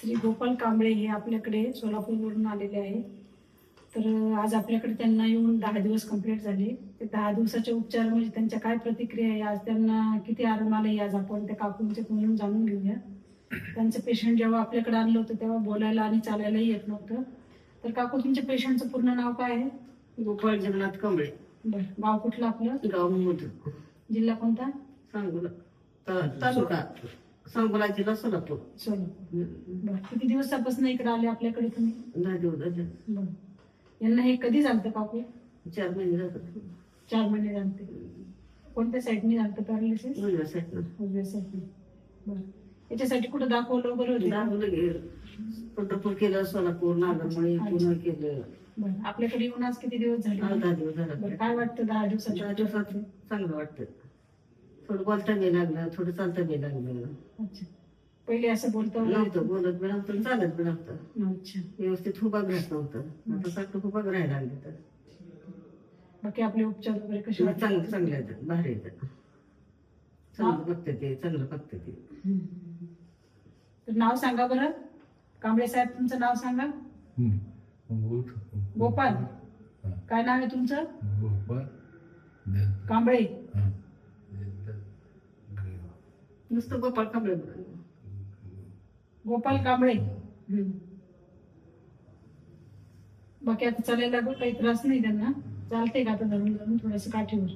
श्री गोपाल कांबळे हे आपल्याकडे सोलापूरवरून आलेले आहे. तर आज आपल्याकडे त्यांना येऊन 10 दिवस कंप्लीट झाले. ते 10 दिवसाचे उपचार म्हणजे त्यांच्या काय प्रतिक्रिया आहे, आज त्यांना किती आराम आलाय, आज आपण त्या काकूंचे म्हणून जाणून घेऊया. त्यांचं पेशंट जेव्हा आपल्याकडे आणलं होतं तेव्हा बोलायला आणि चालायलाही येत नव्हतं. तर काकू, तुमच्या पेशंटचं पूर्ण नाव काय आहे? गोपाळ जगन्नाथ कांबळे. बरं, गाव कुठलं आपलं? गाव मोठ, जिल्हा कोणता? सांगोला तालुका, सांगोला जिल्हा सोलापूर. सोलापूर. बरं, किती दिवसापासून इकडे आले आपल्याकडे तुम्ही? 10 दिवस झाले. बरं, यांना हे कधी झालं काकू? 4 महिने झाले. 4 महिने झाले. कोणत्या साईडने झालं पॅरालिसिस? उजव्या साईडनं. उजव्या साईडने. बरं, याच्यासाठी कुठं दाखवलं वगैरे होते? दाखवलं गेलं, पंढरपूर केलं, सोलापूर, नागरमळी, पुणे केलं. बरं, आपल्याकडे येऊन आज किती दिवस झाले? 10 दिवस झाले. बरं, काय वाटतं 10 दिवसात? 10 दिवसात चांगलं वाटतं. थोडं बोलता बी लागलं, थोडं चालता बी लागलं. अच्छा, पहिले असं बोलता नव्हतं, बोलत बी नव्हतं, चालत बी नव्हतं. अच्छा, व्यवस्थित उभा राहत नव्हतं. आता सारखं उभा राहायला लागलं. तर बाकी आपले उपचार वगैरे कसे वाटले? चांगलं आहेत, भारी आहेत. चांगलं बघते ते, चांगलं बघते ते. तर नाव सांगा बरं, कांबळे साहेब, तुमचं नाव सांगा. गोपाल. काय नाव आहे तुमचं? कांबळे. नुसतं गोपाळ कांबळे. गोपाल कांबळे. बाकी आता चालायला काही त्रास नाही त्यांना? चालते का आता धरून धरून थोडस काठीवर?